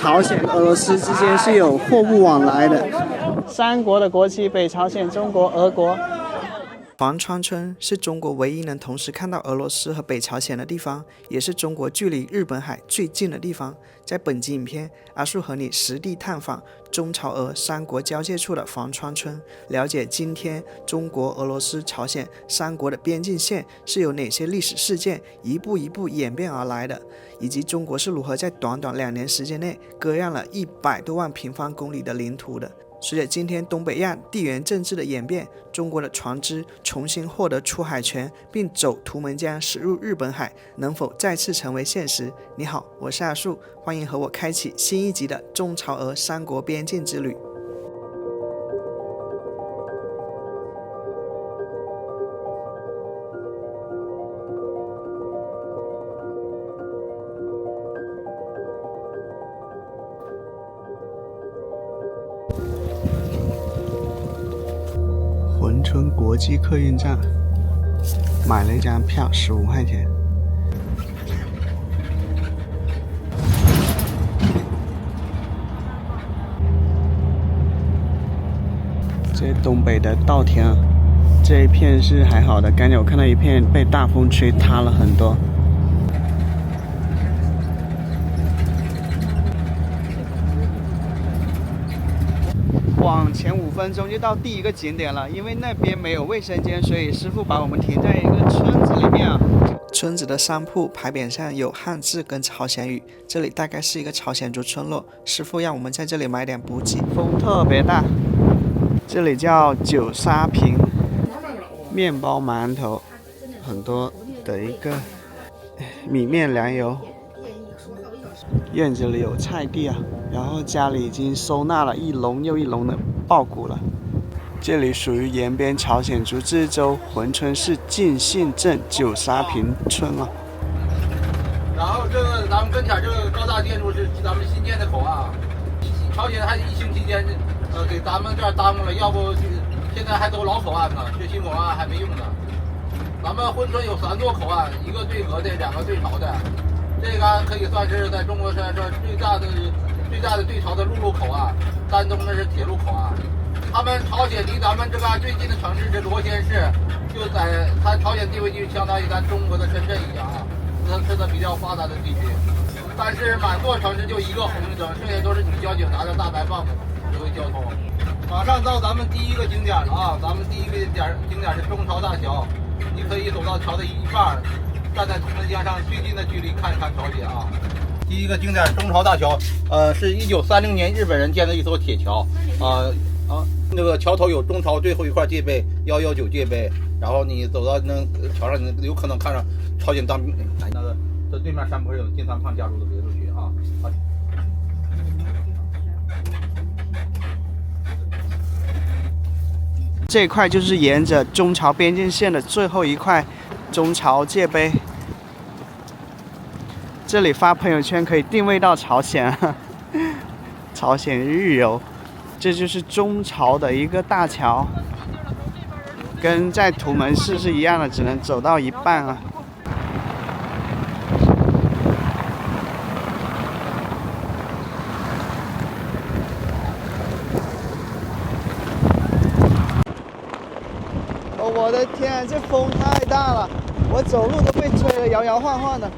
朝鲜、俄罗斯之间是有货物往来的。三国的国旗，北朝鲜、中国、俄国。黄川村是中国唯一能同时看到俄罗斯和北朝鲜的地方，也是中国距离日本海最近的地方。在本集影片，阿树和你实地探访中朝俄三国交界处的黄川村，了解今天中国、俄罗斯、朝鲜三国的边境线是由哪些历史事件一步一步演变而来的，以及中国是如何在短短2年时间内割让了100多万平方公里的领土的。随着今天东北亚地缘政治的演变，中国的船只重新获得出海权，并走图们江驶入日本海，能否再次成为现实？你好，我是阿树，欢迎和我开启新一集的中朝俄三国边境之旅。珲春国际客运站，买了一张票15块钱。这东北的稻田啊，这一片是还好的，刚才我看到一片被大风吹塌了很多。往前5分钟就到第一个景点了，因为那边没有卫生间，所以师傅把我们停在一个村子里面啊。村子的商铺牌匾上有汉字跟朝鲜语，这里大概是一个朝鲜族村落。师傅让我们在这里买点补给。风特别大，这里叫九沙坪，面包馒头，很多的一个米面粮油。院子里有菜地啊，然后家里已经收纳了一笼又一笼的稻谷了。这里属于延边朝鲜族自治州珲春市晋信镇九沙坪村啊。然后这个咱们跟前这个高大建筑是咱们新建的口岸，朝鲜还疫情期间给咱们这儿耽误了，要不现在还都老口岸呢，这新口岸还没用呢。咱们珲春有3座口岸，一个对俄的，2个对朝的。这个可以算是在中国算是最大的对朝的陆路口岸，丹东那是铁路口岸。他们朝鲜离咱们这个最近的城市是罗先市，就在它朝鲜地位就相当于咱中国的深圳一样啊，是个比较发达的地区。但是满座城市就一个红绿灯，剩下都是女交警拿着大白棒子指挥交通。马上到咱们第一个景点了啊！咱们第一个景点是中朝大桥，你可以走到桥的一半，站在图们江上最近的距离看一看朝鲜啊。第一个景点中朝大桥，是1930年日本人建的一艘铁桥，那个桥头有中朝最后一块界碑119界碑，然后你走到那桥上，你有可能看到朝鲜当兵。那个在对面山坡有金三胖家族的别墅区啊。这一块就是沿着中朝边境线的最后一块中朝界碑。这里发朋友圈可以定位到朝鲜，朝鲜日游。这就是中朝的一个大桥，跟在图们市是一样的，只能走到一半啊。哦，我的天，这风太大了，我走路都被吹得摇摇晃晃的。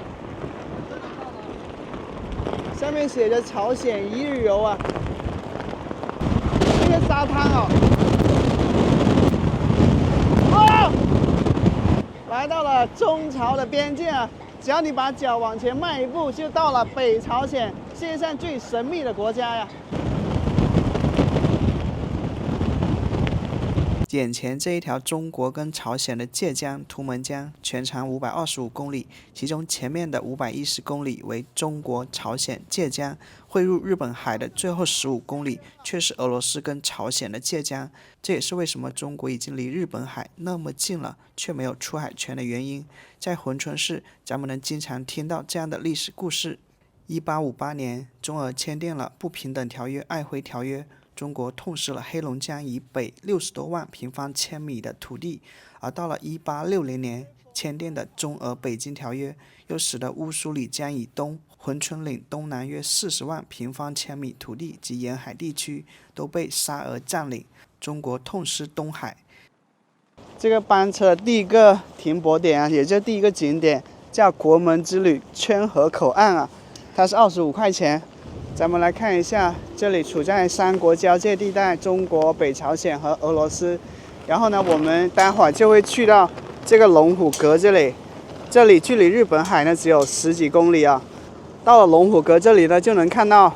上面写着朝鲜一日游啊。这个沙滩哦，来到了中朝的边界啊！只要你把脚往前迈一步，就到了北朝鲜，世界上最神秘的国家呀！眼前这一条中国跟朝鲜的界江图们江，全长525公里，其中前面的510公里为中国朝鲜界江，汇入日本海的最后15公里却是俄罗斯跟朝鲜的界江。这也是为什么中国已经离日本海那么近了，却没有出海权的原因。在珲春市，咱们能经常听到这样的历史故事。1858年，中俄签订了不平等条约《瑷珲条约》，中国痛失了黑龙江以北60多万平方千米的土地，而到了1860年签订的中俄北京条约，又使得乌苏里江以东珲春岭东南约40万平方千米土地及沿海地区都被沙俄占领，中国痛失东海。这个班车第一个停泊点啊，也就第一个景点叫国门之旅圈河口岸啊，它是25块钱。咱们来看一下，这里处在三国交界地带，中国、北朝鲜和俄罗斯。然后呢，我们待会儿就会去到这个龙虎阁这里，这里距离日本海呢只有10几公里啊。到了龙虎阁这里呢，就能看到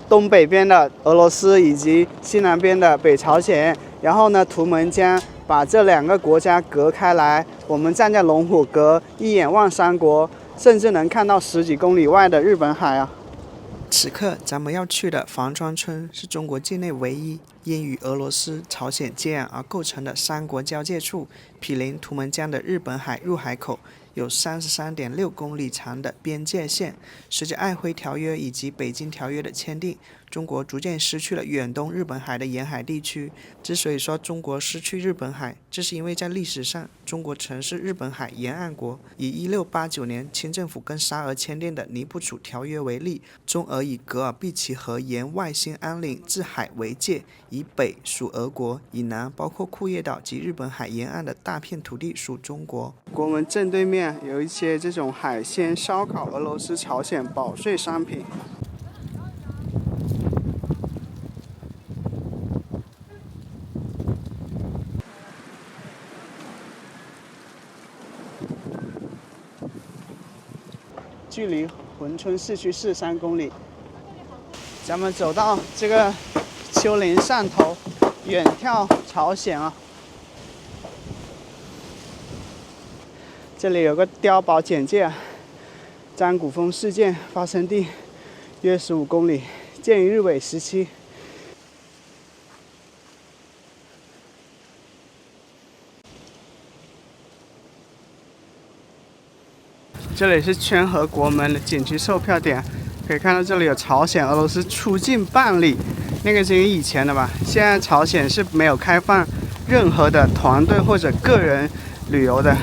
东北边的俄罗斯以及西南边的北朝鲜。然后呢，图们江把这2个国家隔开来，我们站在龙虎阁，一眼望三国，甚至能看到10几公里外的日本海啊。此刻咱们要去的房川村是中国境内唯一因与俄罗斯、朝鲜接壤而构成的三国交界处，毗邻图们江的日本海入海口，有33.6公里长的边界线。随着瑷珲条约以及北京条约的签订，中国逐渐失去了远东日本海的沿海地区。之所以说中国失去日本海，这是因为在历史上，中国曾是日本海沿岸国。以1689年清政府跟沙俄签订的尼布楚条约为例，中俄以格尔毕齐河沿外兴安岭至海为界，以北属俄国，以南包括库页岛及日本海沿岸的大片土地属中国。国门正对面有一些这种海鲜、烧烤、俄罗斯、朝鲜保税商品。距离珲春市区43公里，咱们走到这个丘陵上头，远眺朝鲜啊。这里有个碉堡简介啊，张古峰事件发生地约15公里，建于日伪时期。这里是圈河国门的景区售票点，可以看到这里有朝鲜、俄罗斯出境办理，那个是因为以前的吧。现在朝鲜是没有开放任何的团队或者个人旅游的。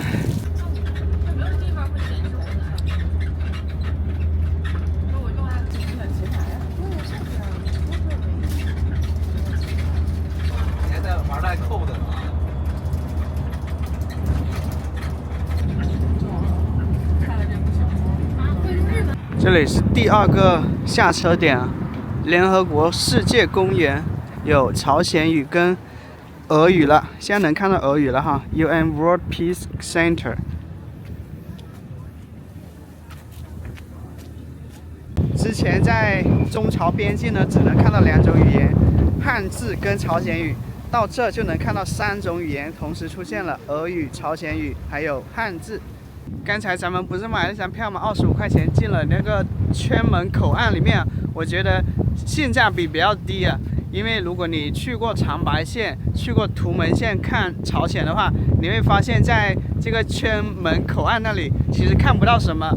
现在玩带扣的啊。这里是第2个下车点啊，联合国世界公园，有朝鲜语跟俄语了，现在能看到俄语了哈 ，UN World Peace Center。之前在中朝边境呢，只能看到2种语言，汉字跟朝鲜语，到这就能看到3种语言同时出现了，俄语、朝鲜语还有汉字。刚才咱们不是买了一张票吗？25块钱进了那个圈门口岸里面，我觉得性价比比较低啊。因为如果你去过长白线、去过图们线看朝鲜的话，你会发现在这个圈门口岸那里其实看不到什么。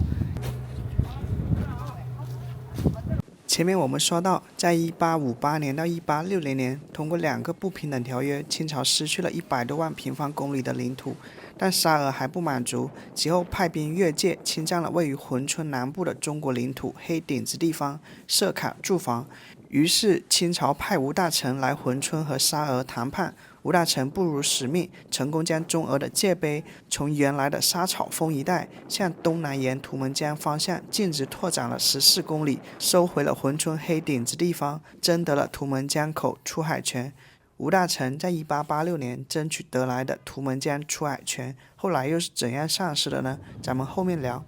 前面我们说到，在1858年到1860年，通过2个不平等条约，清朝失去了100多万平方公里的领土。但沙俄还不满足，其后派兵越界，侵占了位于珲春南部的中国领土黑顶子地方，设卡驻防。于是清朝派吴大成来珲春和沙俄谈判。吴大成不辱使命，成功将中俄的界碑从原来的沙草峰一带向东南沿图们江方向径直拓展了14公里，收回了珲春黑顶子地方，争得了图们江口出海权。吴大成在1886年争取得来的图们江出海权，后来又是怎样丧失的呢？咱们后面聊。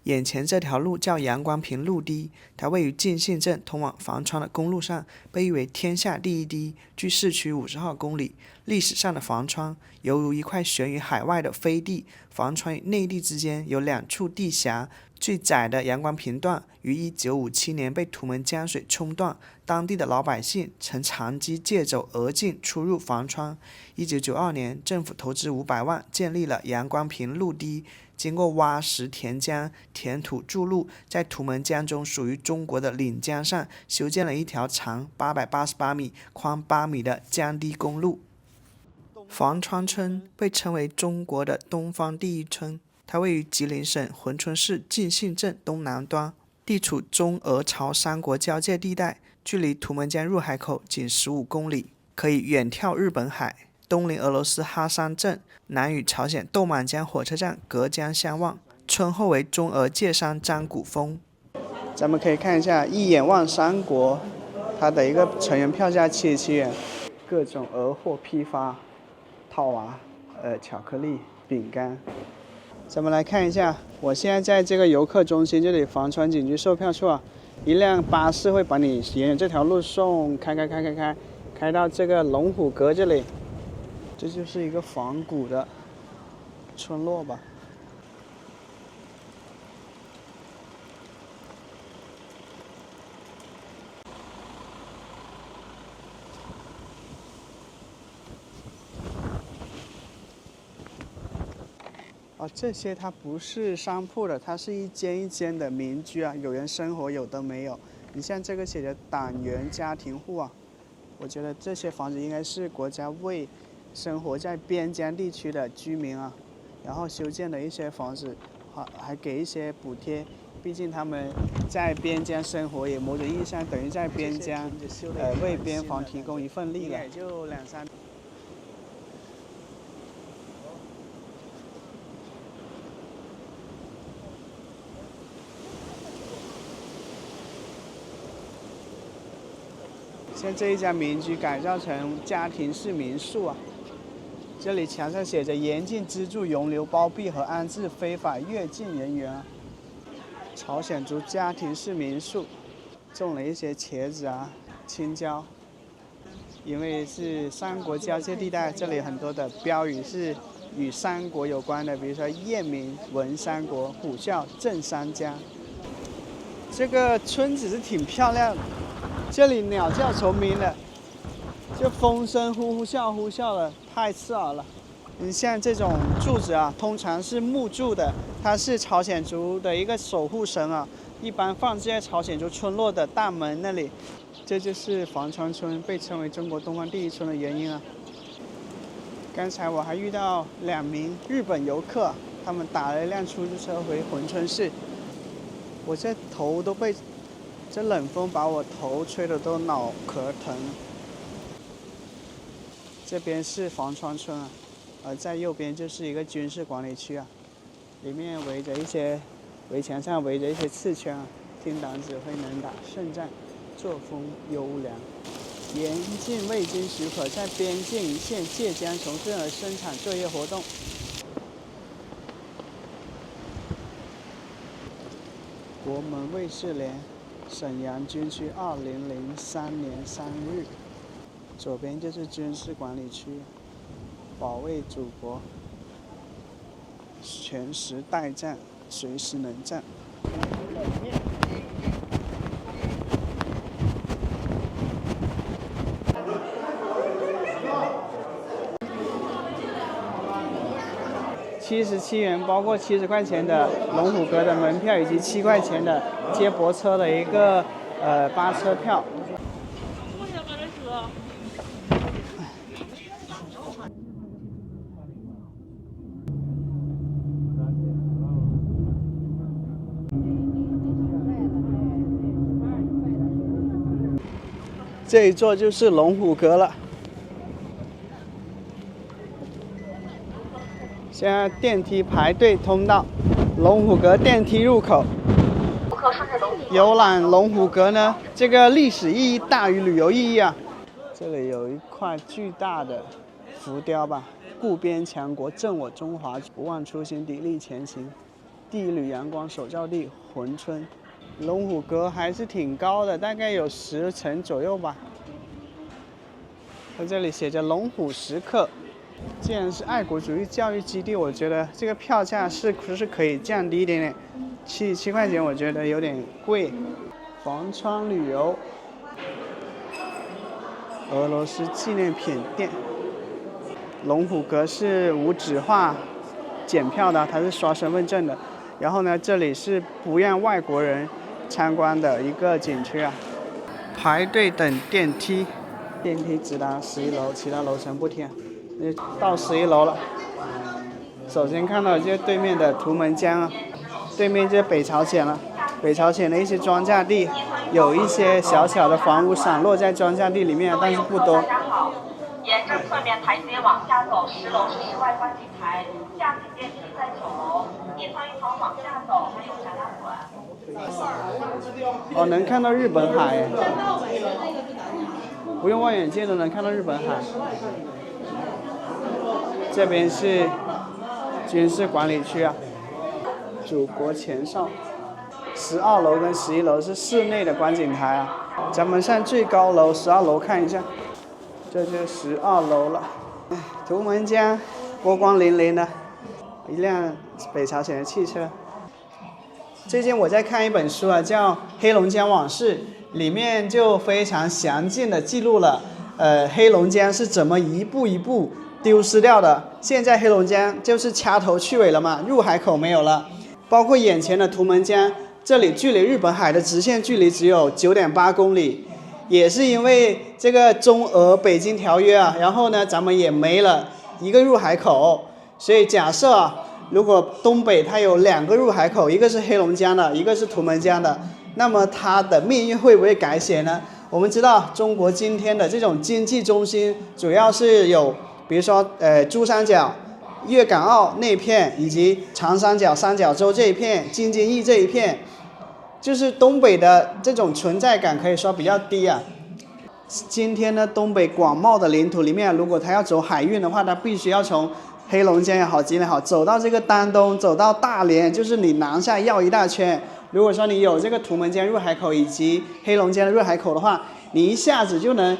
眼前这条路叫阳光坪路堤，它位于晋信镇通往房川的公路上，被誉为天下第一堤，距市区50号公里。历史上的房川犹如一块悬于海外的飞地，房川与内地之间有2处地峡，最窄的阳光坪段于1957年被图们江水冲断，当地的老百姓乘长机借走俄境出入房川。1992年，政府投资500万建立了阳光坪路堤，经过挖石填江、填土筑路，在图们江中属于中国的领江上修建了一条长888米、宽8米的江堤公路。东房川村被称为中国的东方第一村，它位于吉林省珲春市晋信镇东南端，地处中俄朝三国交界地带，距离图们江入海口仅15公里，可以远眺日本海，东临俄罗斯哈山镇，南与朝鲜豆满江火车站隔江相望。村后为中俄界山张古峰。咱们可以看一下一眼望三国，它的一个成员票价77元，各种俄货批发。套娃、巧克力、饼干。咱们来看一下，我现在在这个游客中心这里房川景区售票处啊，一辆巴士会把你沿着这条路开到这个龙虎阁这里，这就是一个仿古的村落吧。这些它不是商铺的，它是一间一间的民居啊，有人生活，有的没有。你像这个写着党员家庭户啊，我觉得这些房子应该是国家为生活在边疆地区的居民啊，然后修建的一些房子，还给一些补贴，毕竟他们在边疆生活，也某种意义上等于在边疆，为边防提供一份力了。也就2、3。像这一家民居改造成家庭式民宿啊，这里墙上写着严禁资助、容留、包庇和安置非法越境人员啊。朝鲜族家庭式民宿，种了一些茄子啊、青椒。因为是三国交界地带，这里很多的标语是与三国有关的，比如说燕鸣、闻三国、虎啸、镇三江。这个村子是挺漂亮的。这里鸟叫虫鸣的，就风声呼啸的，太刺耳了。你像这种柱子啊，通常是木柱的，它是朝鲜族的一个守护神啊，一般放置在朝鲜族村落的大门那里。这就是房川村被称为中国东方第一村的原因啊。刚才我还遇到2名日本游客，他们打了一辆出租车回珲春市，我这头都被这冷风把我头吹得都脑壳疼。这边是房川村啊，而在右边就是一个军事管理区啊，里面围墙上围着一些刺枪啊，听党指挥能打胜仗，作风优良。严禁未经许可在边境一线借江从事任何生产作业活动。国门卫士连。沈阳军区2003年3日，左边就是军事管理区，保卫祖国，全时待战，随时能战。77元，包括70块钱的龙虎阁的门票，以及7块钱的接驳车的一个巴车票。这一座就是龙虎阁了。现在电梯排队通道，龙虎阁电梯入口。游览龙虎阁呢，这个历史意义大于旅游意义啊。这里有一块巨大的浮雕吧，固边强国，振我中华，不忘初心，砥砺前行。第一缕阳光所照地，珲春。龙虎阁还是挺高的，大概有10层左右吧。在这里写着龙虎时刻。既然是爱国主义教育基地，我觉得这个票价是不是可以降低一点点？7块钱我觉得有点贵。房川旅游，俄罗斯纪念品店。龙虎阁是无纸化检票的，它是刷身份证的。然后呢，这里是不让外国人参观的一个景区啊。排队等电梯，电梯直达11楼，其他楼层不停。到11楼了。首先看到就是对面的图们江啊，对面就是北朝鲜了。北朝鲜的一些庄稼地，有一些小小的房屋散落在庄稼地里面，但是不多。沿着侧面台阶往下走，10楼是室外观景台，下景电梯在9楼，一层一层往下走，还有展览馆。哦，能看到日本海，不用望远镜都能看到日本海。这边是军事管理区啊，祖国前哨。12楼跟11楼是室内的观景台啊，咱们上最高楼12楼看一下，这就是12楼了。图们江波光粼粼的，一辆北朝鲜的汽车。最近我在看一本书啊，叫《黑龙江往事》，里面就非常详尽的记录了，黑龙江是怎么一步一步丢失掉的。现在黑龙江就是掐头去尾了嘛，入海口没有了，包括眼前的图们江。这里距离日本海的直线距离只有9.8公里，也是因为这个中俄北京条约啊，然后呢，咱们也没了一个入海口，所以假设啊，如果东北它有2个入海口，一个是黑龙江的，一个是图们江的，那么它的命运会不会改写呢？我们知道中国今天的这种经济中心主要是有，比如说珠三角、粤港澳那片，以及长三角、三角洲这一片、京津冀这一片。就是东北的这种存在感可以说比较低啊。今天呢，东北广袤的领土里面，如果它要走海运的话，它必须要从黑龙江也好、吉林也好，走到这个丹东，走到大连，就是你南下绕一大圈。如果说你有这个图们江入海口以及黑龙江的入海口的话，你一下子就能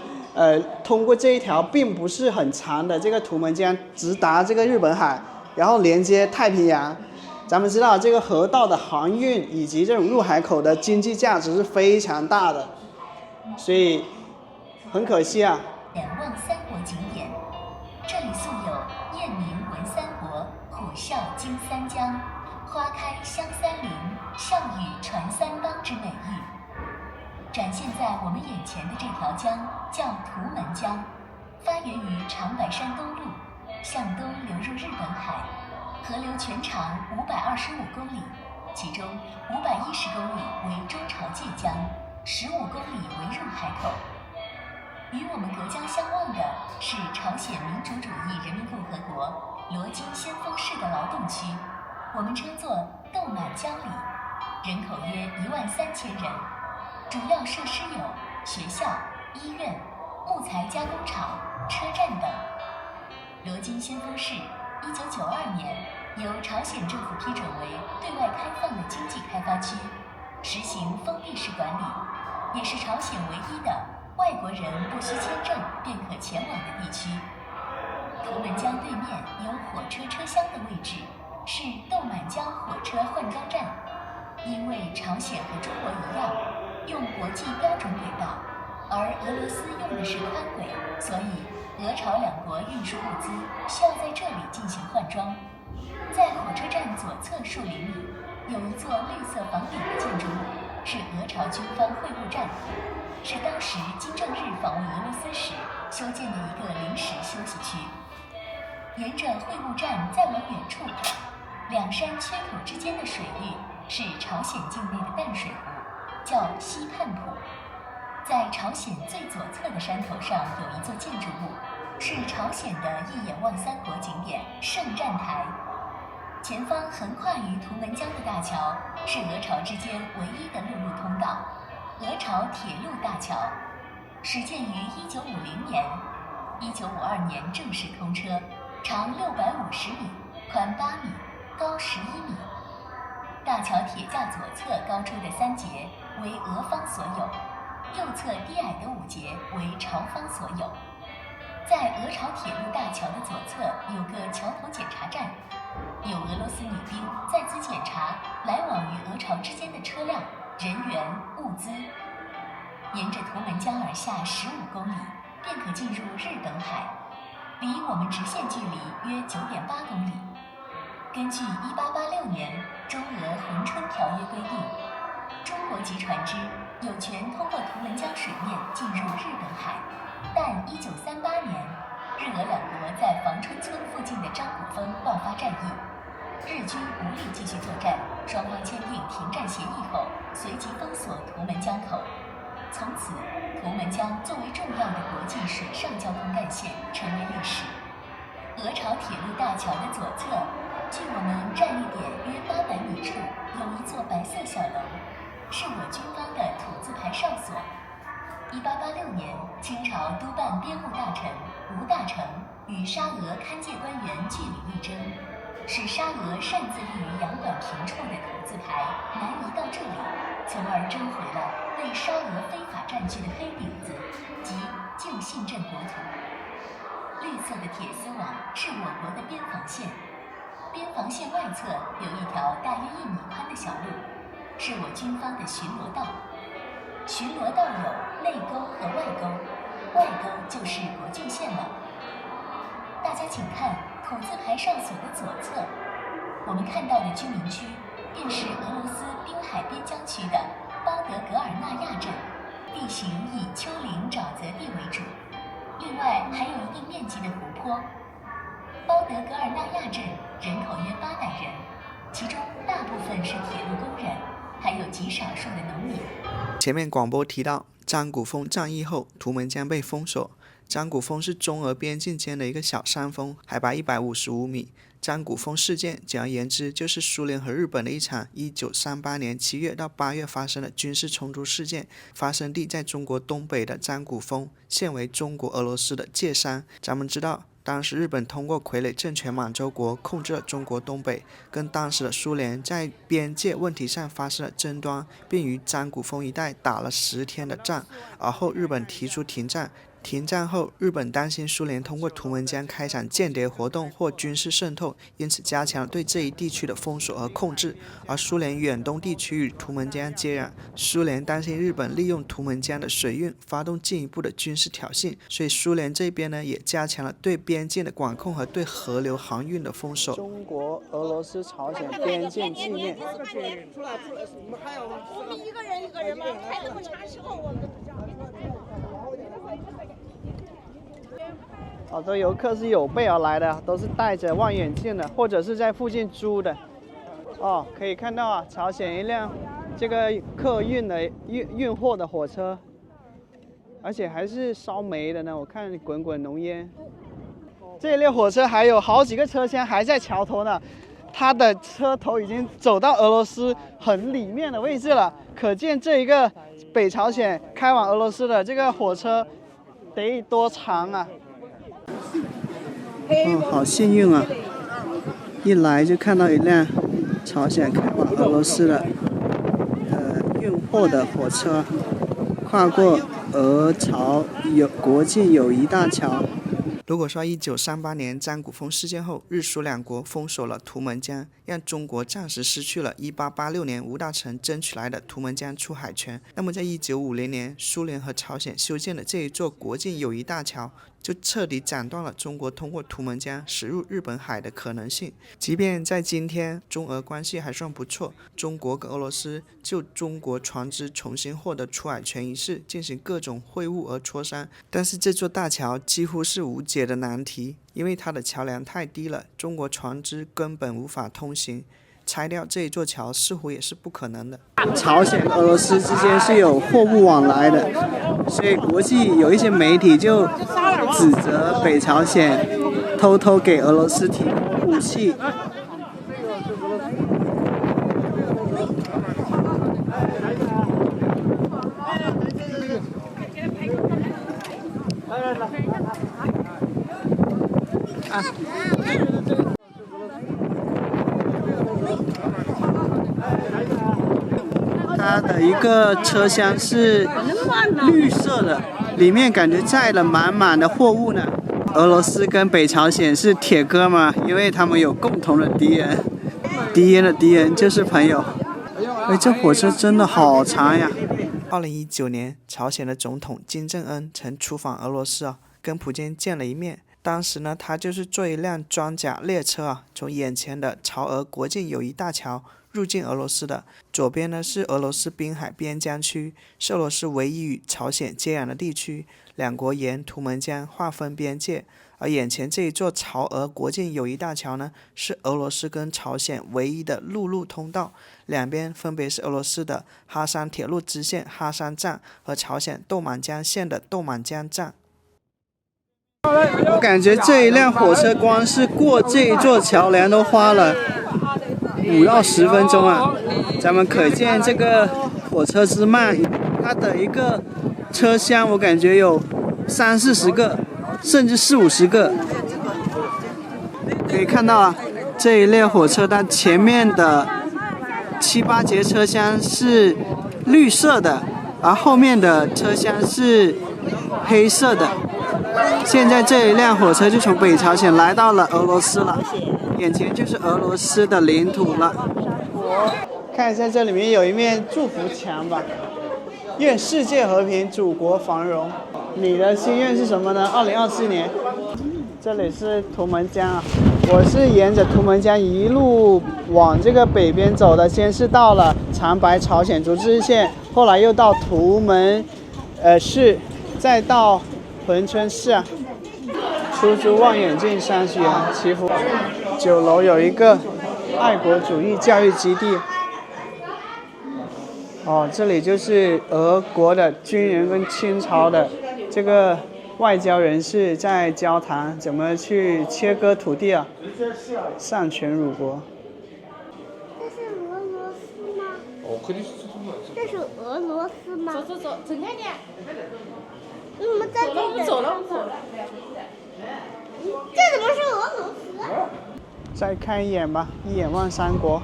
通过这一条并不是很长的这个图们江，直达这个日本海，然后连接太平洋。咱们知道这个河道的航运以及这种入海口的经济价值是非常大的，所以很可惜啊。远望三国景点，这里素有燕鸣闻三国，虎啸惊三江，花开香三林，上与传三邦之美誉。展现在我们眼前的这条江叫图们江，发源于长白山东麓，向东流入日本海。河流全长525公里，其中510公里为中朝界江，15公里为入海口。与我们隔江相望的是朝鲜民主主义人民共和国罗金先锋市的劳动区，我们称作豆满江里，人口约13000人，主要设施有学校、医院、木材加工厂、车站等。罗金先锋市1992年由朝鲜政府批准为对外开放的经济开发区，实行封闭式管理，也是朝鲜唯一的外国人不需签证便可前往的地区。图们江对面有火车车厢的位置，是豆满江火车换装站。因为朝鲜和中国一样用国际标准轨道，而俄罗斯用的是宽轨，所以俄朝两国运输物资需要在这里进行换装。在火车站左侧数厘米有一座绿色房顶的建筑物，是俄朝军方会务站，是当时金正日访问俄罗斯时修建的一个临时休息区。沿着会务站再往远处看，两山缺口之间的水域是朝鲜境内的淡水湖，叫西泮浦。在朝鲜最左侧的山头上有一座建筑物，是朝鲜的一眼望三国景点圣战台。前方横跨于图们江的大桥是俄朝之间唯一的陆路通道——俄朝铁路大桥，始建于1950年，1952年正式通车，长650米，宽8米，高11米。大桥铁架左侧高出的3节为俄方所有，右侧低矮的5节为朝方所有。在俄朝铁路大桥的左侧有个桥头检查站，有俄罗斯女兵在此检查来往于俄朝之间的车辆、人员、物资。沿着图们江而下15公里，便可进入日本海，离我们直线距离约9.8公里。根据1886年中俄珲春条约规定，中国籍船只有权通过图们江水面进入日本海，但1938年日俄两国在防春村附近的张古峰爆发战役，日军无力继续作战，双方签订停战协议后，随即封锁图们江口。从此，图们江作为重要的国际水上交通干线成为历史。俄朝铁路大桥的左侧，距我们站立点约800米处有一座白色小楼，是我军方的土字牌哨所。1886年，清朝督办边务大臣吴大成与沙俄勘界官员据理力争，使沙俄擅自立于洋馆平处的土字牌南移到这里，从而争回了被沙俄非法占据的黑饼子及旧信镇国土。绿色的铁丝网是我国的边防线，边防线外侧有一条大约1米宽的小路，是我军方的巡逻道。巡逻道有内沟和外沟，外沟就是国境线了。大家请看土字牌哨所的左侧，我们看到的居民区便是俄罗斯滨海边疆区的包德格尔纳亚镇，地形以丘陵沼泽地为主，另外还有一定面积的湖泊。包德格尔纳亚镇人口约800人，其中大部分是铁路工人，还有极少数的农民。前面广播提到，张古峰战役后，图们江被封锁。张古峰是中俄边境间的一个小山峰，海拔155米。张古峰事件，简而言之，就是苏联和日本的一场1938年7月到8月发生的军事冲突事件，发生地在中国东北的张古峰，现为中国俄罗斯的界山。咱们知道，当时日本通过傀儡政权满洲国控制了中国东北，跟当时的苏联在边界问题上发生了争端，并于张古峰一带打了10天的仗，而后日本提出停战。停战后，日本担心苏联通过图们江开展间谍活动或军事渗透，因此加强了对这一地区的封锁和控制。而苏联远东地区与图们江接壤，苏联担心日本利用图们江的水运发动进一步的军事挑衅，所以苏联这边呢也加强了对边境的管控和对河流航运的封锁。中国、俄罗斯、朝鲜边境纪念。我们一个人一个人吗？开这么长时候，我们都不知道。好多游客是有备而来的，都是带着望远镜的，或者是在附近租的。哦，可以看到啊，朝鲜一辆这个客运的运货的火车，而且还是烧煤的呢，我看滚滚浓烟。这列火车还有好几个车厢还在桥头呢，它的车头已经走到俄罗斯很里面的位置了，可见这一个北朝鲜开往俄罗斯的这个火车得多长啊！好幸运啊！一来就看到一辆朝鲜开往俄罗斯的运货的火车，跨过俄朝国境友谊大桥。如果说1938年张古峰事件后，日苏两国封锁了图们江，让中国暂时失去了1886年吴大成争取来的图们江出海权，那么在1950年，苏联和朝鲜修建的这一座国境友谊大桥，就彻底斩断了中国通过图们江驶入日本海的可能性。即便在今天，中俄关系还算不错，中国跟俄罗斯就中国船只重新获得出海权一事进行各种会晤而磋商，但是这座大桥几乎是无解的难题，因为它的桥梁太低了，中国船只根本无法通行。拆掉这一座桥似乎也是不可能的。朝鲜、俄罗斯之间是有货物往来的，所以国际有一些媒体就指责北朝鲜偷偷给俄罗斯提供武器。它的一个车厢是绿色的，里面感觉载了满满的货物呢。俄罗斯跟北朝鲜是铁哥们，因为他们有共同的敌人，敌人的敌人就是朋友。哎，这火车真的好长呀！2019年，朝鲜的总统金正恩曾出访俄罗斯跟普京见了一面。当时呢，他就是坐一辆装甲列车从眼前的朝俄国境友谊大桥入境俄罗斯的。左边呢是俄罗斯滨海边疆区，是俄罗斯唯一与朝鲜接壤的地区，两国沿图们江划分边界。而眼前这一座朝俄国境友谊大桥呢，是俄罗斯跟朝鲜唯一的陆路通道，两边分别是俄罗斯的哈山铁路支线哈山站和朝鲜豆满江线的豆满江站。我感觉这一辆火车光是过这一座桥梁都花了5到10分钟啊！咱们可见这个火车之慢，它的一个车厢我感觉有30-40个，甚至40-50个。可以看到啊，这一列火车它前面的7-8节车厢是绿色的，而后面的车厢是黑色的。现在这一辆火车就从北朝鲜来到了俄罗斯了，眼前就是俄罗斯的领土了。看一下这里面有一面祝福墙吧，愿世界和平，祖国繁荣。你的心愿是什么呢？2024年。这里是图们江啊，我是沿着图们江一路往这个北边走的，先是到了长白朝鲜族自治县，后来又到图们市，再到珲春市啊。出租望远镜30元，祈福。9楼有一个爱国主义教育基地。哦，这里就是俄国的军人跟清朝的这个外交人士在交谈怎么去切割土地啊，丧权辱国。这是俄罗斯吗？这是俄罗斯吗？走，睁开眼。你怎么在这里？我们走了。这怎么是俄罗斯？再看一眼吧，一眼望三国。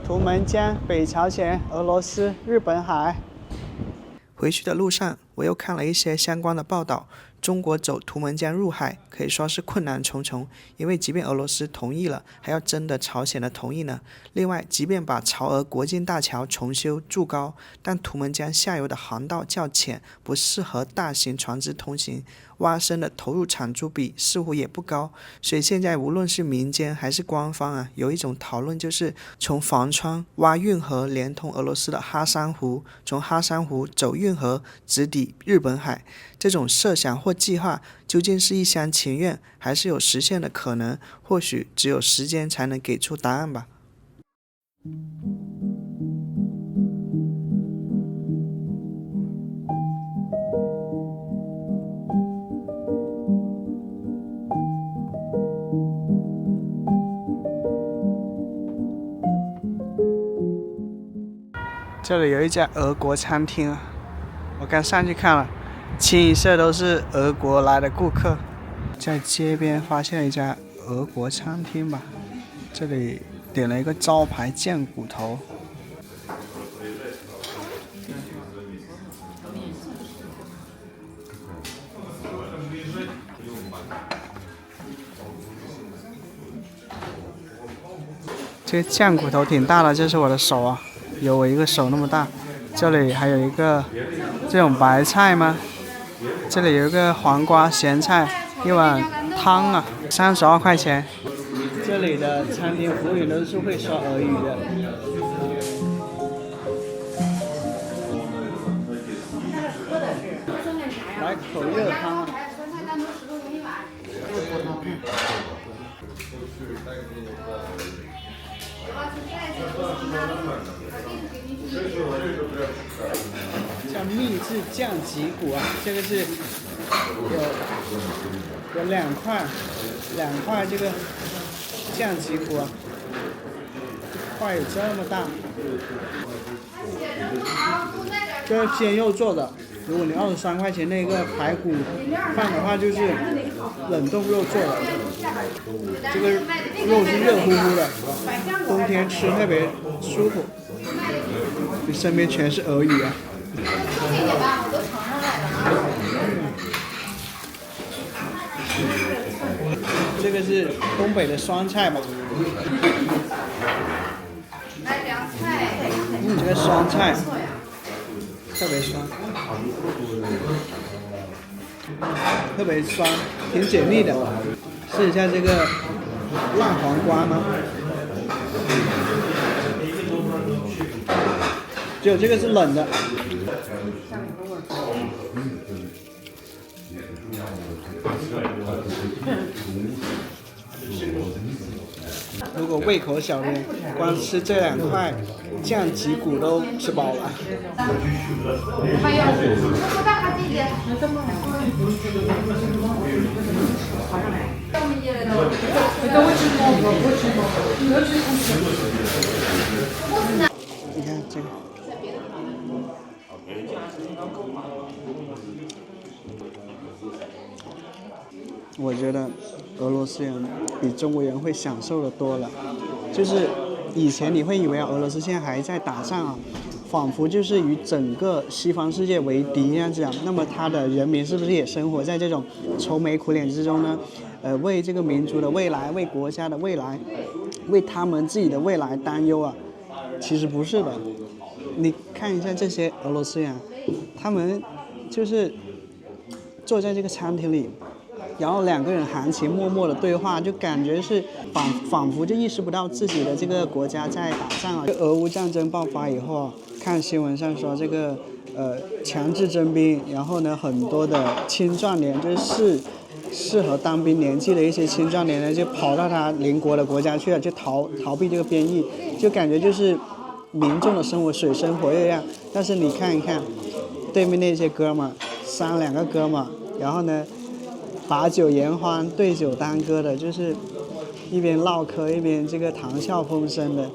图们江、北朝鲜、俄罗斯、日本海。回去的路上，我又看了一些相关的报道。中国走图们江入海可以说是困难重重，因为即便俄罗斯同意了，还要征得朝鲜的同意呢。另外，即便把朝俄国境大桥重修筑高，但图们江下游的航道较浅，不适合大型船只通行，挖深的投入产出比似乎也不高。所以现在无论是民间还是官方啊，有一种讨论就是从房川挖运河连通俄罗斯的哈山湖，从哈山湖走运河直抵日本海。这种设想或计划究竟是一厢情愿，还是有实现的可能？或许只有时间才能给出答案吧。这里有一家俄国餐厅，我刚上去看了，清一色都是俄国来的顾客。在街边发现了一家俄国餐厅吧，这里点了一个招牌酱骨头。这个酱骨头挺大的，这是我的手啊，有我一个手那么大。这里还有一个这种白菜吗？这里有一个黄瓜咸菜，一碗汤啊，32块钱。这里的餐厅服务员都是会说俄语的。来口热汤啊！叫秘制酱脊骨啊，这个是有2块这个酱脊骨啊，一块有这么大。这是鲜肉做的，如果你23块钱那个排骨饭的话，就是冷冻肉做的。这个肉是热乎乎的，冬天吃特别舒服。这身边全是俄语啊。这个是东北的酸菜吧？这个酸菜特别酸，特别酸，挺解腻的。试一下这个烂黄瓜吗？只有这个是冷的。如果胃口小的人，光吃这2块酱脊骨都吃饱了。你看这个。我觉得俄罗斯人比中国人会享受的多了，就是以前你会以为俄罗斯现在还在打仗啊，仿佛就是与整个西方世界为敌这样子啊。那么他的人民是不是也生活在这种愁眉苦脸之中呢？为这个民族的未来，为国家的未来，为他们自己的未来担忧啊？其实不是的，你看一下这些俄罗斯人，他们就是坐在这个餐厅里。然后2个人含情脉脉的对话，就感觉是仿佛就意识不到自己的这个国家在打仗啊。俄乌战争爆发以后啊，看新闻上说这个强制征兵，然后呢很多的青壮年就是适合当兵年纪的一些青壮年呢，就跑到他邻国的国家去了，就逃避这个兵役，就感觉就是民众的生活水深火热一样。但是你看一看对面那些哥们儿，2个哥们儿，然后呢把酒言欢，对酒当歌的，就是一边唠嗑一边这个谈笑风生的，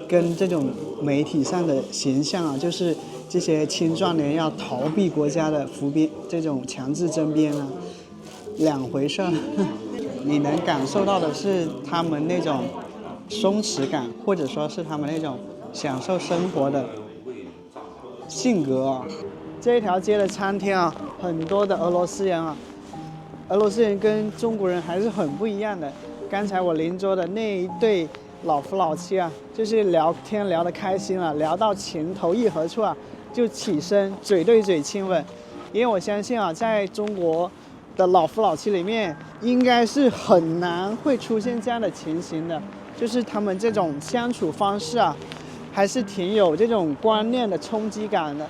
跟这种媒体上的形象啊，就是这些青壮年要逃避国家的服兵这种强制征兵啊，两回事儿。你能感受到的是他们那种松弛感，或者说是他们那种享受生活的性格啊。这一条街的餐厅啊，很多的俄罗斯人啊。俄罗斯人跟中国人还是很不一样的。刚才我邻桌的那一对老夫老妻啊，就是聊天聊得开心了，聊到情投意合处啊，就起身嘴对嘴亲吻。因为我相信啊，在中国的老夫老妻里面，应该是很难会出现这样的情形的，就是他们这种相处方式啊，还是挺有这种观念的冲击感的。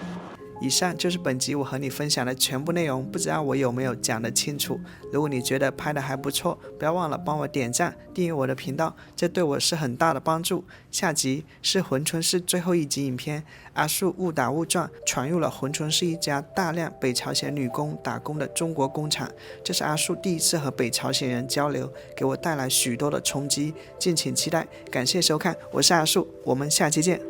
以上就是本集我和你分享的全部内容，不知道我有没有讲得清楚。如果你觉得拍的还不错，不要忘了帮我点赞订阅我的频道，这对我是很大的帮助。下集是珲春市最后一集影片，阿树误打误撞闯入了珲春市一家大量北朝鲜女工打工的中国工厂，这是阿树第一次和北朝鲜人交流，给我带来许多的冲击，敬请期待。感谢收看，我是阿树，我们下期见。